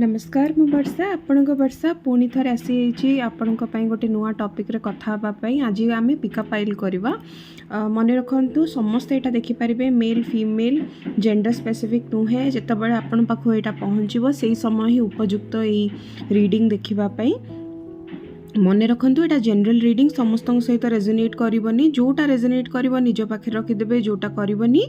नमस्कार मु वर्षा आपणक वर्षा पुणी थरे आसी आपणक पई गोटे नुआ टॉपिक रे कथा हबा पई आज आमे पिकअप फाइल करवा मन रखंतु समस्त एटा देखि परिबे मेल फीमेल जेंडर स्पेसिफिक नुहे जेतबेले आपण पाखो एटा पहुंचीबो सेही समय ही उपयुक्त ए रीडिंग देखिबा पई मन रखंतु एटा जनरल रीडिंग समस्त सहित रेजोनेट करबनी जोटा रेजोनेट करबो निज पाखे रखिदेबे जोटा करबनी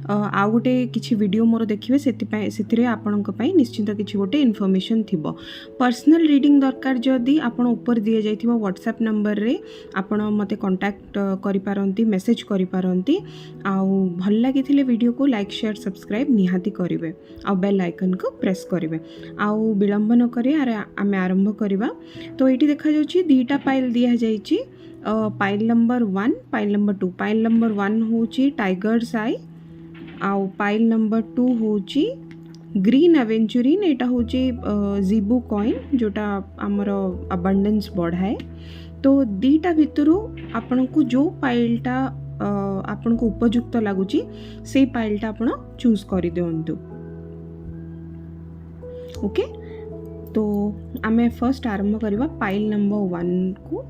आ गोटे किछि वीडियो मोर देखिबे सेतिरे आपणक पई निश्चित किछि गोटे इन्फॉर्मेशन थिबो पर्सनल रीडिंग दरकार जदी आपण ऊपर दिए जाइथिबो व्हाट्सएप नंबर रे आपण मते कांटेक्ट करि पारंती मेसेज करि पारंती आ भल लागिथिले वीडियो को लाइक शेयर सब्सक्राइब निहाती करिवे आ बेल आइकन को प्रेस करिवे आ विलंब न करी आमे आरंभ करबा तो एटी देखा जाउछि दीटा पाइल दिया जाइछि file number 1 file number 2 file number 1 होछि टाइगर्स आई आउ पाइल नंबर 2 होछि ग्रीन एवेंचुरिन एटा होछि जीबू कॉइन जोटा हमर अबंडेंस बढ़ाए तो दीटा भितरु आपनको जो पाइलटा आपनको उपयुक्त लागुछि सेही पाइलटा आपण चूज करि दियंतु ओके तो आमे फर्स्ट आरंभ करवा पाइल नंबर 1 को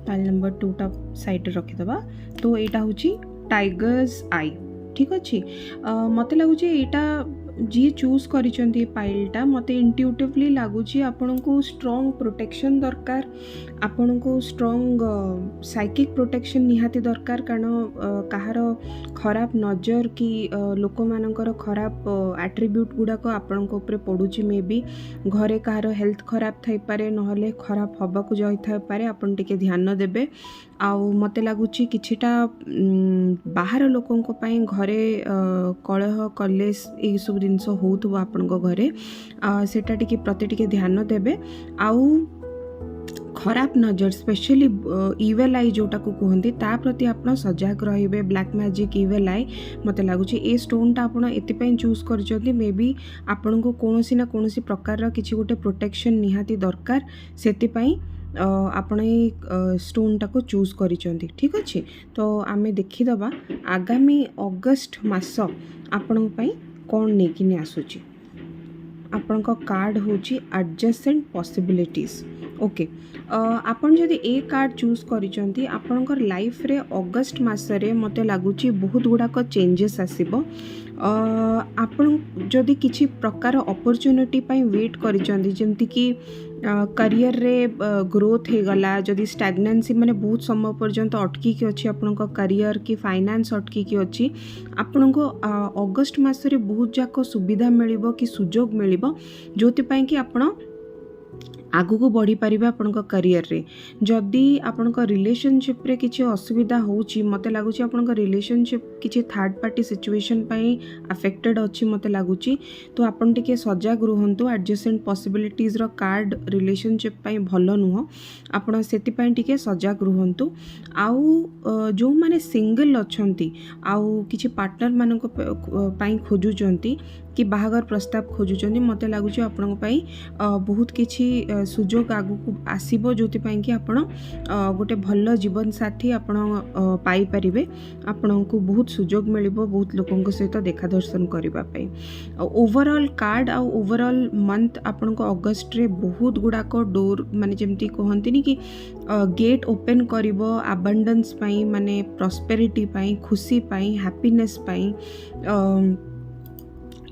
पाइल नंबर 2 टा साइड रखिदबा तो एटा होछि टाइगर्स आई ठीक अच्छे मत लगुच यहाँ जी चूज करिसेंती पाइलटा मत इंट्यूटिवली लगुच आपण को स्ट्रॉन्ग प्रोटेक्शन दरकार आपण को स्ट्रॉन्ग साइकिक प्रोटेक्शन निहाती दरकार कारण कहार खराब नजर कि लोक मानकर खराब एट्रिब्यूट गुड़ाक आपण ऊपर पड़ुची मे बी घरे कहार हेल्थ खराब थई पारे नहले खराब हवा को जाई थाई पारे आपण टिके ध्यान देबे आउ मते लागुची किछिटा बाहर लोकों को पाई घरे कलह कलेस ये सब जिनस होउथबो आपण घरे सेटा टिके प्रति टिके ध्यान देबे आउ खराब नजर स्पेशली इवेल आई जोटा को कहते ता प्रति आपण सजग रहिबे ब्लैक मैजिक इवेल आई मते लागुची ए स्टोनटा आपण एतिपई चूज करजोती मे बी आपण को कोनोसी ना कोनोसी प्रकार रा किछि गोटे प्रोटेक्शन निहाती दरकार सेतिपई आपण स्टोन टाको चूज करिसेंती ठीक अच्छे तो आमे देखिदबा आगामी अगस्त मास आपण पई कोन नेकिनी आसुची आपण को कार्ड होची एडजेसेंट पॉसिबिलिटीज ओके आपण जदि ए कार्ड चूज करिसेंती आपणकर लाइफ रे अगस्त मास रे मते लागुची बहुत गुडाक चेंजेस आसीबो आपण जदि किछि प्रकार अपॉर्चुनिटी पई वेट करिसेंती जेमति कि करियर रे ग्रोथ हे गला जदि स्टैग्नेंसी माने बहुत समय पर्यंत अटकी कि अछि आपन को करियर कि फाइनेंस अटकी कि अछि आपन को अगस्त मास रे बहुत जाको सुविधा मिलिबो कि सुजोग मिलिबो जोति पई कि आपन आगु को बढ़ी पारिबे आपन को करियर रे जदि आपन को रिलेशनशिप रे किछि असुविधा होउची मते लागुची आपन को रिलेशनशिप किछि थर्ड पार्टी सिचुएशन पई अफेक्टेड अछि मते लागुची तो आपन टिके सजग रहंतु एडजेसेंट पॉसिबिलिटीज रो कार्ड रिलेशनशिप पई भलो नुह आपन सेति पई टिके सजग रहंतु आउ जो माने सिंगल अछंती आउ किछि पार्टनर मानन को पई खोजुचंती कि बाहागर प्रस्ताव खोजुचंती मते लागुची आपन पई बहुत किछि सुजोग आगु को आसीबो जोति पई कि आपण गोटे भल जीवन साथी आपण पाई परिबे आपण को बहुत सुजोग मिलिबो बहुत लोकन को सहित देखा दर्शन करबा पई ओवरऑल कार्ड आ ओवरऑल मंथ आपण को अगस्त रे बहुत गुडा को डोर माने जेमती कहंतिनी कि गेट ओपन करिवो अबंडेंस पई माने प्रॉस्पेरिटी पई खुशी पई हैप्पीनेस पई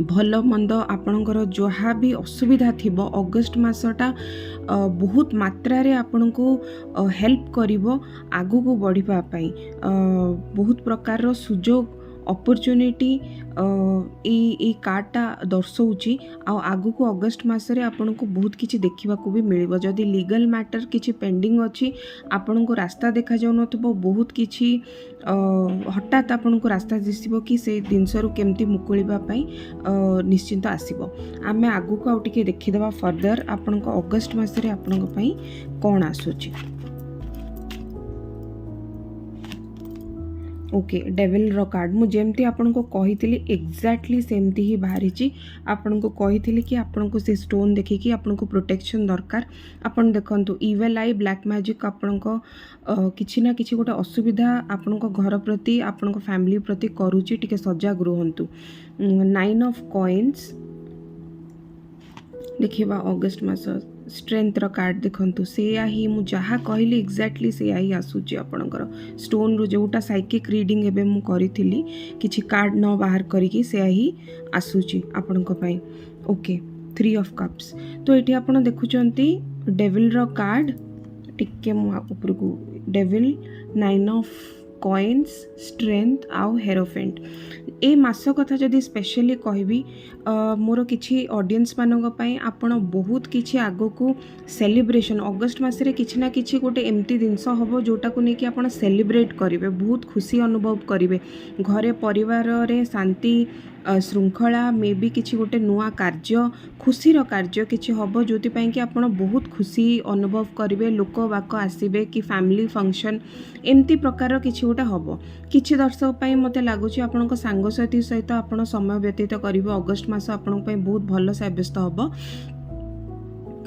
भल मंद आपणकर जहाँ भी असुविधा थिबो अगस्त मासटा बहुत मात्रा रे आपन को हेल्प करिवो आगु को बढ़िबा पई बहुत प्रकार रो सुजोग अपॉर्चुनिटी ए कार्डटा दर्शाउची आ आगु को अगस्त मास रे आपन को बहुत किछि देखिबा को भी मिलिबो जदि लीगल मैटर किछि पेंडिंग अछि आपन को रास्ता देखा जाउ नथबो बहुत किछि हठात आपन को रास्ता दिसिबो कि से दिनसरु केमती मुकुलिबा पई निश्चिंत आसीबो आमे आगु को आउ टिके देखिदबा फर्दर आपन को अगस्त मास रे आपन को पई कोन आसुची ओके डेविल रो कार्ड मु जेमती आपन को कहितली एग्जैक्टली सेमती ही बाहरी आपन को कहितली कि आपन को से स्टोन देखि कि आपन को प्रोटेक्शन दरकार आपन देखंतु इवेल आई ब्लैक मैजिक आपन को किछि ना किछि गोटे असुविधा आपन को घर प्रति आपन को फैमिली प्रति करूची टिके सजग रहंतु 9 ऑफ कॉइन्स देखा अगस्ट मास स्ट्रेंथ कार्ड देखु सेया ही मु जहाँ कहली एक्जाक्टली सेया ही आसूची आपणकर स्टोन रु जोटा साइकिक रीडिंग एबे मु करी किछि कार्ड न बाहर करिकी सेया ही आसूची आपणक पई। ओके 3 ऑफ कप्स तो ये आपन देखुचंती डेविल रो कार्ड टिके मु ऊपर को डेविल 9 ऑफ कॉइन्स स्ट्रेंथ आउ हेरोफेंट ए मास कथा जदि स्पेशली कहबी मोर किछि ऑडियंस मानक पई आपण बहुत किछि आगो को सेलिब्रेशन अगस्ट मासरे किछि ना किछि गोटे एमती जिनस हबो जोटा को नेकी आपण सेलिब्रेट करिवे बहुत खुशी अनुभव करिवे घरे परिवार रे शांति श्रृंखला मे भी किछि गोटे नुआ कार्य खुशीर कार्य किछि हबो जोति पई कि आपण बहुत खुशी अनुभव करिवे लोक बाक आसीबे कि फैमिली फंक्शन एमती प्रकार किछि गोटे हबो किछि दर्शक पई मते लागुछि आपणक सांगसाथी सहित आपण समय व्यतीत करिवे अगस्ट मास आपणक पई बहुत भलो साब्यस्त हबो।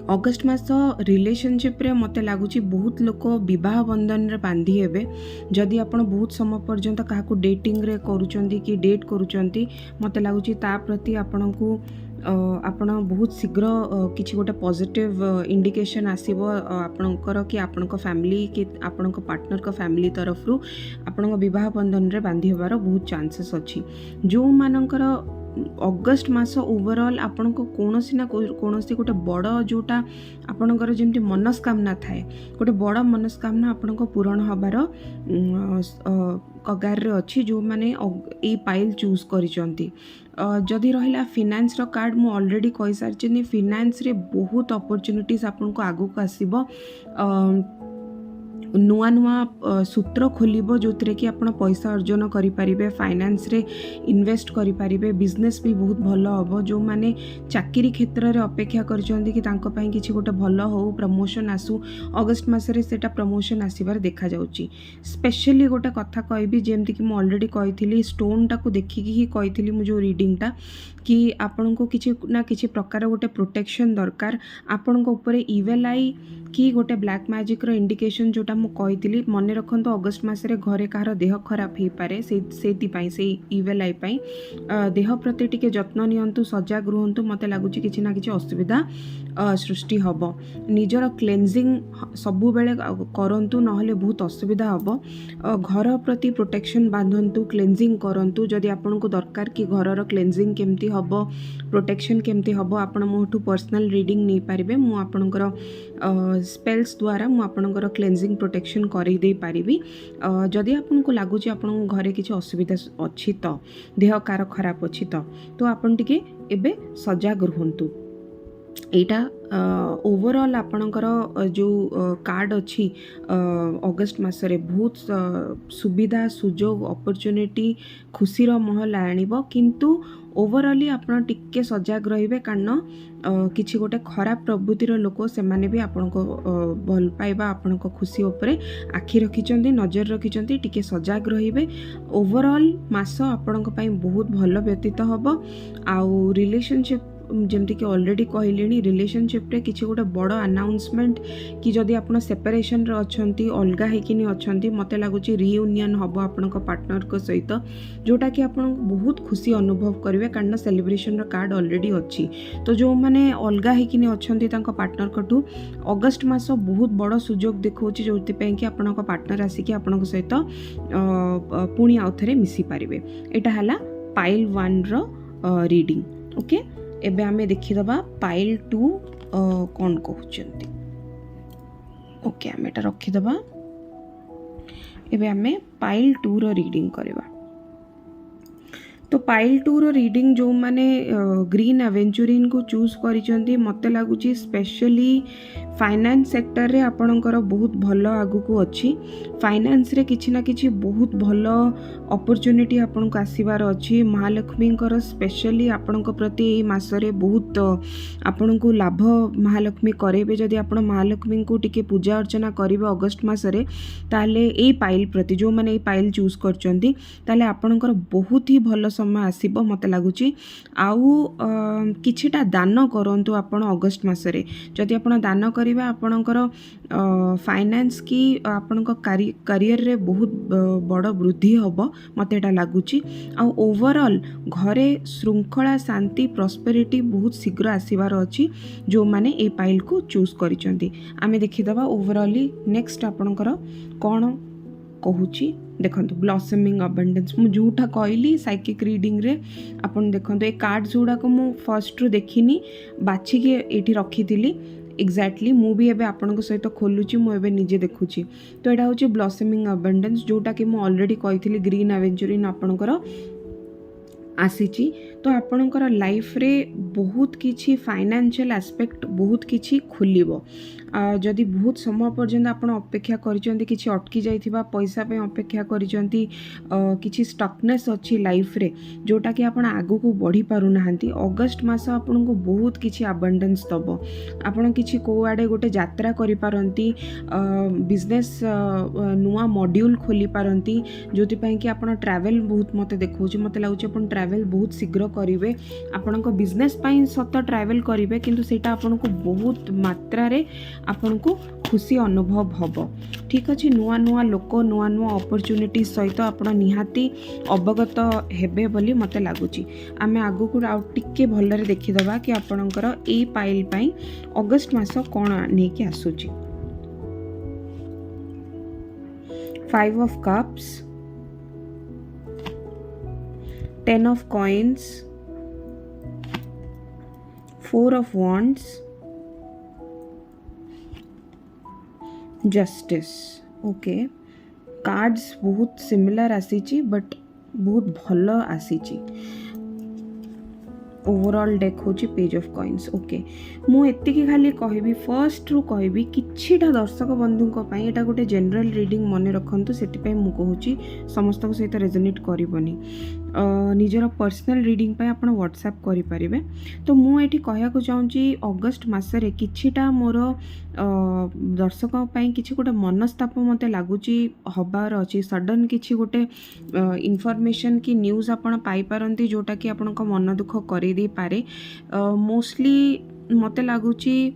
अगस्ट मास रिलेशनशिप रे मते लागुछि बहुत लोक विवाह बंधन रे बांधी हेबे जदि आपण बहुत समय पर्यंत काहाकू डेटिंग रे करूचंती कि डेट करूचंती मते लागुछि ता प्रति आपणकू आपण बहुत शीघ्र किछि गोटे पॉजिटिव इंडिकेशन आसीबो आपणकर कि आपणक फैमिली कि आपणक पार्टनर का फैमिली तरफ रु आपणक विवाह बंधन रे बांधी हेबार बहुत चांसेस अछि। जो मानकर अगस्ट मास ओवरऑल आपन को कोनोसी ना कोनोसी गोटे बड़ जोटा आपणकर जेमती मनस्कामना थाए गोटे बड़ मनस्कामना आपन को पूरण हबार कगार रे अछि जो माने ए पाइल चूज करिसंती। जदि रहिला फिनान्स रो कार्ड मु ऑलरेडी कहि सारछि फिनान्स रे बहुत अपॉर्चुनिटीज आपन को आगु को आसीबो नुआ नुआ सूत्र खोलिबो जोतरे कि आपण पैसा अर्जन करि परिबे फाइनेंस रे इन्वेस्ट करि परिबे बिजनेस भी बहुत भलो हबो जो माने चाकरी क्षेत्र रे अपेक्षा करछन्ती कि तांको पई किछि गोटे भलो हो प्रमोशन आसु अगस्त मास रे सेटा प्रमोशन आसीबार देखा जाउची। स्पेशली गोटे कथा कहबी जेमति कि मु ऑलरेडी कहिथिली स्टोन टाको देखिकी ही कहिथिली मु जो रीडिंग टा कि आपण को किछि ना किछि प्रकार गोटे प्रोटेक्शन दरकार आपण को ऊपर इवेल आई कि गोटे ब्लैक मैजिक रो इंडिकेशन जोटा मु कहिथिली मने रखंतो अगस्त मास रे घरे कहार देह खराब हे पारे सेति पई से इवेल आई पई देह प्रति टिके जत्न नियंतु सजाग रुहंतु मते लागुची किछि ना किछि असुविधा सृष्टि हबो निजर क्लेंजिंग सबु बेले करंतु नहले बहुत असुविधा हबो घर प्रति प्रोटेक्शन बांधंतु क्लेंजिंग करंतु जदि आपन को दरकार कि घर रो क्लेंजिंग केमती हबो प्रोटेक्शन केमती हबो आपण मोठू पर्सनल रीडिंग नै पारिबे मु आपनकर स्पेल्स द्वारा मु आपनकर क्लेंजिंग प्रोटेक्शन करै दे पारिबी जदि आपन को लागुची आपन घरे किछि असुविधा अछि त देह कार खराब अछि तो आपन टिके एबे सजाग रहंतु। एटा ओवरऑल आपणकर जो कार्ड अच्छी अगस्ट मासरे बहुत सुविधा सुजोग अपॉर्चुनिटी खुशीर महल आनिबो किंतु ओवरऑली आपण टिके सजाग रहिबे कारण किछि गोटे खराब प्रवृत्तिर लोक से माने भी आपण को भल पाइबा आपण को खुशी उपरे आखि रखिचंती नजर रखिचंती टिके सजाग रहिबे ओवरऑल मास आपण को पई बहुत भलो व्यतीत हबो आउ रिलेशनशिप जमती कि ऑलरेडी कहलेनी रिलेशनशिप रे किछि गोटे बड़ अनाउंसमेंट कि जदि आपण सेपरेशन रे अछंती अलगा हेकिनी अछंती मते लागुची रियूनियन हबो आपण को पार्टनर को सहित जोटा कि आपण बहुत खुशी अनुभव करिवे कारण सेलिब्रेशन रो कार्ड ऑलरेडी अछि तो जो माने अलगा हेकिनी अछंती तांको पार्टनर कटू अगस्त मास बहुत बड़ सुजोग देखौची जोति पे कि आपण को पार्टनर आसी कि आपण को सहित पुणी आउथरे मिसी पारिबे। एटा हला पाइल 1 रो रीडिंग। ओके एबे आमे देखिदबा पाइल 2 कौन कहउचंती। ओके आमे एटा रखिदबा एबे आमे पाइल 2 रो रीडिंग करबा। तो पाइल 2 रो रीडिंग जो माने ग्रीन एवेंचुरिन को चूज करिचंती मते लागुची स्पेशली फाइनेंस सेक्टर रे आपणकर बहुत भलो आगु को अछि फाइनेंस रे किछि ना किछि बहुत भलो अपॉर्चुनिटी आपन को आसीबार अछि महालक्ष्मी कर स्पेशली आपन को प्रति ए मासरे बहुत आपन को लाभ महालक्ष्मी करेबे जदि आपन महालक्ष्मी को टिके पूजा अर्चना करिवे अगस्त मासरे ताले ए पाइल प्रति जो माने ए पाइल चूज करचंती ताले आपनकर बहुत ही भलो समय आसीबो मते लागुची आउ किछिटा दान करंतु आपण अगस्त मासरे जदि आपण दान करिबा आपणकर फाइनेंस की आपणक करियर रे बहुत बड़ वृद्धि हबो मते एटा लागुची आ ओवरऑल घरे श्रृंखला शांति प्रॉस्पेरिटी बहुत शीघ्र आसीबार अछि जो माने ए पाइल को चूज करिसंती आमे देखिदबा ओवरऑली नेक्स्ट आपणकर कोन कहूची देखंतु ब्लॉसमिंग अबंडेंस मु जोटा कहली साइकिक रीडिंग रे आपण देखंतु ए कार्ड्स जोडा को मु फर्स्ट रु देखिनी बाछि के एठी रखिथिली एक्जाक्टली मु भी एबे आपन को सहित खोलुची मु एबे निजे देखुची तो एटा होची ब्लॉसमिंग अबंडेंस जोटा कि मु ऑलरेडी कहिथिली ग्रीन एवेंचुरिन आपनकर आसीची तो आपणकर लाइफ रे बहुत किछि फाइनेंशियल एस्पेक्ट बहुत किछि खुलिबो जदि बहुत समय पर्यंत आपण अपेक्षा करिसंती किछि अटकी जाइथिबा पैसा पे अपेक्षा करिसंती किछि स्टकनेस अछि लाइफ रे जोटा कि आपण आगु को बढ़ी पारु नाहंती अगस्त मास आपण को बहुत किछि अबंडेंस दबो आपण किछि को आडे गोटे यात्रा करि पारंती बिजनेस नुवा मॉड्यूल खोली पारंती जोति पय कि आपण ट्रैवल बहुत मते देखौछि मते लागुछि आपण ट्रैवल बहुत शीघ्र करिवे आपण को बिजनेस पय सत ट्रैवल करिवे किंतु सेटा आपण को बहुत मात्रा रे आपण को खुशी अनुभव हबो ठीक अछि नुआ नुआ लोक नुआ नुआ अपॉर्चुनिटी सहित आपण निहाती अवगत हेबे बोली मते लागुची आमे आगु को आउ टिके भलरे देखि दबा कि आपणकर ए पाइल पय अगस्त मास कोन नै कि आसुची 5 of cups 10 of coins 4 of wands justice okay cards बहुत सिमिलर आसीची बट बहुत भल आसीची ओवरऑल डेक होची पेज ऑफ कॉइन्स ओके मु एतिकी खाली कहबी फर्स्ट रु कहबी किछिटा दर्शक बंधु को पई एटा गोटे जनरल रीडिंग मने रखंतु सेति पई मु कहूची समस्त को सहित रेजोनेट करिवनी निजर पर्सनल रीडिंग पे आपण व्हाट्सएप करि परिबे तो मु एठी कहया को चाहूची अगस्त मासरे किछिटा मोर दर्शक पई किछि गोटे मनस्ताप मते लागुची हबार अछि सडन किछि गोटे इन्फॉर्मेशन की न्यूज़ आपण पाई पारंती जोटा कि आपण को मन दुख करि दी पारे मोस्टली मते लागुची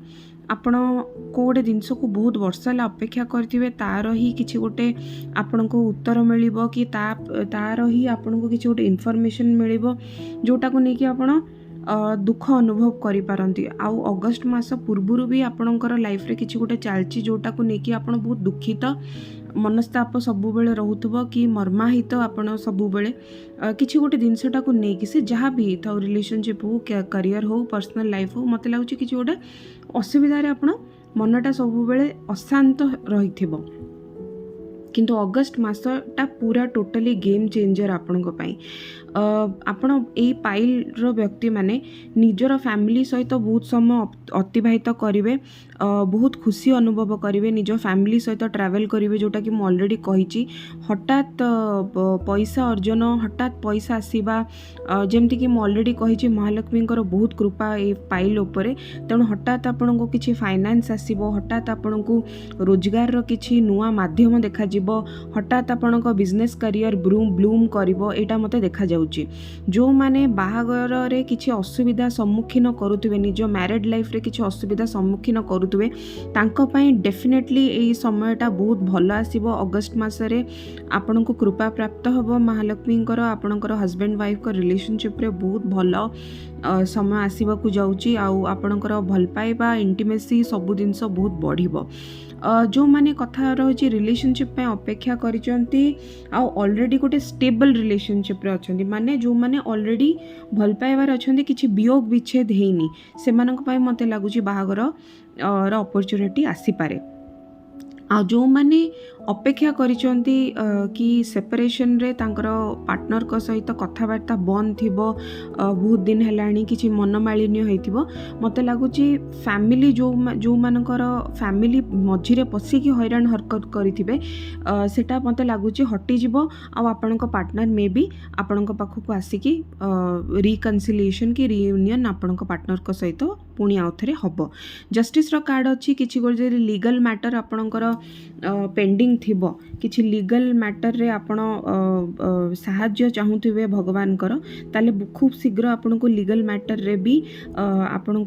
आपण को गोटे जिनस को बहुत वर्ष है अपेक्षा करेंगे तार ही किसी गोटे आपण को उत्तर मिल कि तार ही आपण को किसी गोटे इनफॉरमेशन मिल जोटा को लेकिन आपण दुख अनुभव करि पारंती आउ अगस्त मास पूर्वरु भी आपणकर लाइफ रे किछि गोटे चलची जोटा को लेकिन आपण बहुत दुखित मनस्ताप सबु बेले रहउथबो कि मर्माहित आपण सबु बेले किछि गोटे जिनसटा को नेकी से जहाँ भी था रिलेशनशिप हो करियर हो पर्सनल लाइफ हो मते लागुछि किछि गोटे असुविधा रे आपण मनटा सबु बेले अशांत रहिथिबो किंतु अगस्त मासटा पूरा टोटली गेम चेंजर आपण को पई आपण ए पाइल रो व्यक्ति माने निजर फैमिली सहित बहुत समय अतिबाहित करिवे बहुत खुशी अनुभव करिवे निज फैमिली सहित ट्रैवल करिवे जोटा कि मु ऑलरेडी कहिची हठात पैसा अर्जन हठात पैसा आसीबा जेमति कि मु ऑलरेडी कहिची महालक्ष्मी बहुत कृपा ए पाइल उपरे तेणु हठात आपण को किछि फाइनेंस आसीबो हठात आपण को रोजगार रो किछि नुवा माध्यम देखा जिवो हठात आपण को बिजनेस करियर ब्लूम करिवो एटा मते देखा जाउ जो माने बाहागर रे किछि असुविधा सम्मुखीन करूथबे निज मैरिड लाइफ रे किछि असुविधा सम्मुखीन करूथबे तांको पई डेफिनेटली एई समयटा बहुत भलो आसीबो अगस्त मासरे आपनको कृपा प्राप्त हबो महालक्ष्मींकर आपनकर हस्बैंड वाइफ को रिलेशनशिप रे बहुत भलो समय आसीबा को जाउची आउ आपनकर भल पाइबा इंटिमेसी सब जिंस बहुत बढ़िबो जो माने कथा रही रिलेशनशिप पे अपेक्षा करिसंती आउ ऑलरेडी गोटे स्टेबल रिलेशनशिप रे अछंती माने जो माने ऑलरेडी भल पाइबार अछंती किछि वियोग विच्छेद हेनी सेमानक पई मते लागुची बाहागर रो अपॉर्चुनिटी आसी पारे आ जो माने अपेक्षा करिसंती कि सेपरेशन रे तांकर पार्टनर को सहित कथाबार्ता बंद थिबो बहुत दिन हेलाणी किछि मनमालिन्य हेतिबो मते लागुची फैमिली जो मानकर फैमिली मझिरे पसी कि हैरान हरकत करिथिबे सेटा मते लागुची हटि जिवो आ आपनक पार्टनर मे बी आपनक पाखु को आसी कि रिकन्सिलिएशन कि रियूनियन आपनक पार्टनर को सहित पुणी आउथरे हबो जस्टिस रो कार्ड अछि किछि गोटे लीगल मैटर आपनकर पेंडिंग थिबो किछि लीगल मैटर रे आपण साहाय्य चाहूथिबे भगवानकर ताले खूब शीघ्र आपण को लीगल मैटर रे भी आपण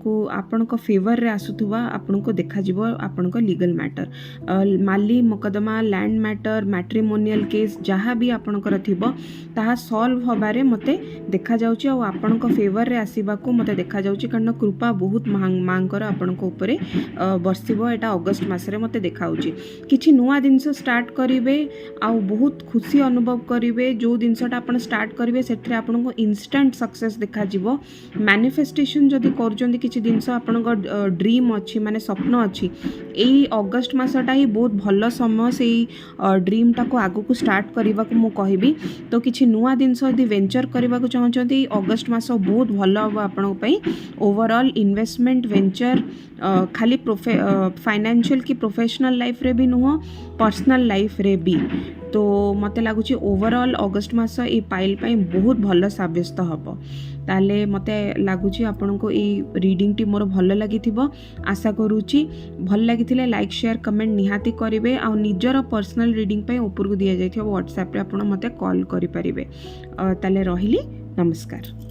को फेवर रे आसुथुबा आपण को देखा जिवो आपण को लीगल मैटर माली मुकदमा लैंड मैटर मैट्रिमोनियल केस जहाँ भी आपणकर थिबो ताहा सॉल्व हबारे मते देखा जाउची और आपण को फेवर रे आसीबा को मते देखा जाउची कारण कृपा बहुत मांकर आपण को ऊपरे बरसिबो एटा अगस्त मास रे मते देखाउची किछि नुआ जिंस स्टार्ट करिवे आ बहुत खुशी अनुभव करिवे जो जिनसटा आपण स्टार्ट करिवे सेथरे आपण को इंस्टेंट सक्सेस देखा जिवो मैनिफेस्टेशन जदी करजंदी किछि जिंस आपण को ड्रीम अछि माने स्वप्न अछि एई अगस्त मासटा ही बहुत भलो समय से ड्रीम टा को आगु को स्टार्ट करबा को मु कहबी तो किछि नुआ जिंस यदि वेंचर करबा को चाहछंती अगस्त मास बहुत भलो अब आपण पई ओवरऑल इन्वेस्टमेंट वेंचर खाली फाइनेंशियल की प्रोफेशनल लाइफ रे भी नुह पर्सनल लाइफ रे भी तो मते लागुची ओवरऑल अगस्त मास ए पाइल पई बहुत भलो साब्यस्त हबो ताले मते लागुची आपन को ए रीडिंग टी मोर भलो लागिथिबो आशा करूची भल लागिथिले लाइक शेयर कमेंट निहाती करिवे आ निजर पर्सनल रीडिंग पई ऊपर को दिया जाइथिबो व्हाट्सएप रे आपन मते कॉल करि परिबे ताले रहिली नमस्कार।